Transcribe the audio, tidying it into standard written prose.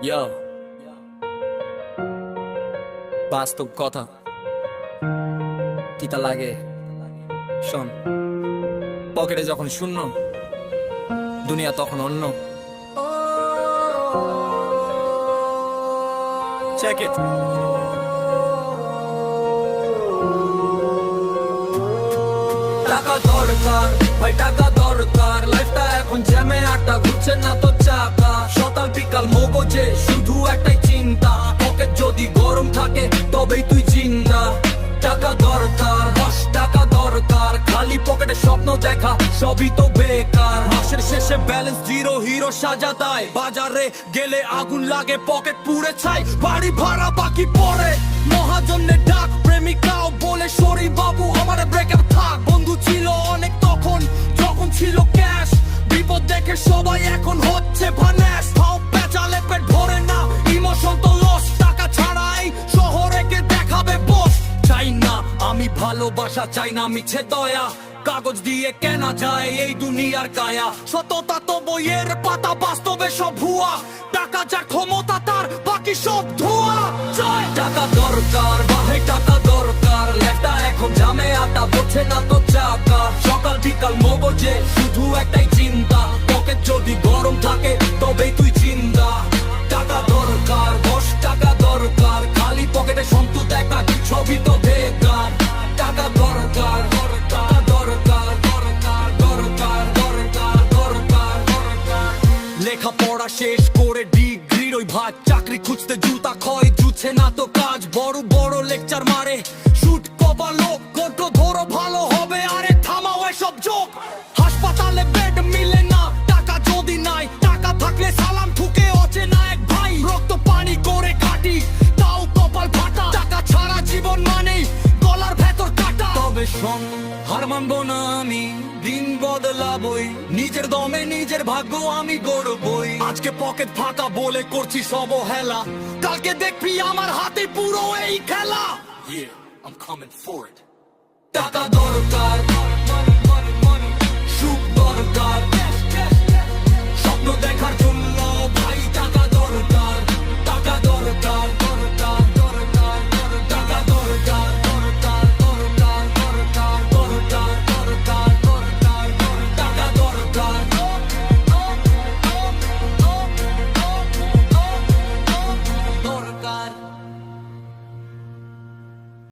ইয়ো, বাস্তব কথা কিতা লাগে শোন। পকেটে যখন শূন্য, দুনিয়া তখন অন্য। Check it. টাকা দরকার ভাই, টাকা দরকার। লাইফটা এখন জ্যামে আটা, ঘুরছে না তো চাকা। সকাল বিকাল মগজে শুধু একটাই চিন্তা, পকেট যদি গরম থাকে তবেই তুই জিন্দা। টাকা দরকার, 10 টাকা দরকার। খালি পকেটে স্বপ্ন দেখা সবই তো বেকার। মাসের শেষে ব্যালেন্স জিরো, হিরো সাজা দেয়। বাজারে গেলে আগুন লাগে, পকেট পুড়ে ছাই। বাড়ি ভাড়া বাকি পড়ে, মহাজনের ডাক। প্রেমিকাও বলে সরি বাবু আমার ব্রেকআপ থাক। বন্ধু ছিল অনেক তখন, যখন ছিল ক্যাশ। বিপদ দেখে সবাই এখন হচ্ছে ভান্যাস। ভাও পেঁচালে পেট ভরে না, ইমোশন তো লস। টাকা ছাড়াই শহরে কে দেখাবে বস। চাই না আমি ভালোবাসা, চাই না মিছে দয়া। কাগজ দিয়ে কেনা যায় এই দুনিয়ার কায়া। সততা তো বইয়ের পাতা, বাস্তবে সব ভুয়া। টাকা যার ক্ষমতা তার, বাকি সব ধোয়া। জয় টাকা দরকার ভাই, টাকা দরকার। লেফটা এখন জামে আটা, বোঝে না তো চাকা। সকাল বিকাল মগজে শুধু একটাই চিন্তা, পকেট যদি গরম থাকে তবেই তুই জিন্দা। টাকা দরকার, 10 টাকা দরকার। খালি পকেটে সন্তু দেখা ছবি তো বেকার। টাকা দরকার, টাকা দরকার, দরকার, দরকার, দরকার, দরকার, দরকার। লেখাপড়া শেষ করে ডিগ্রির ওই ভাত, চাকরি খুঁজতে জুতা ক্ষয়, জুছে না তো কাজ। বড় বড় লেকচার মারে, শুট কপালো, কত ধরো ভালো হবে। আরে থামাও এসব জোক। হাসপাতালে বেড মিলে না, টাকা যদি নাই। টাকা থাকলে সালাম ঠুকে অচেনা এক ভাই। রক্ত পানি করে কাটি, তাও কপাল ফাটা। টাকা ছাড়া জীবন মানেই গলার ভেতর কাটা। তবে শোন, হার মানবো না আমি, দিন বদলাবই। নিজের দমে নিজের ভাগ্য আমি গড়বই। আজকে পকেট ফাঁকা বলে করছি সব হেলা, কালকে দেখবি আমার হাতে পুরো এই খেলা। Yeah, I'm coming for it. টাকা দরকার।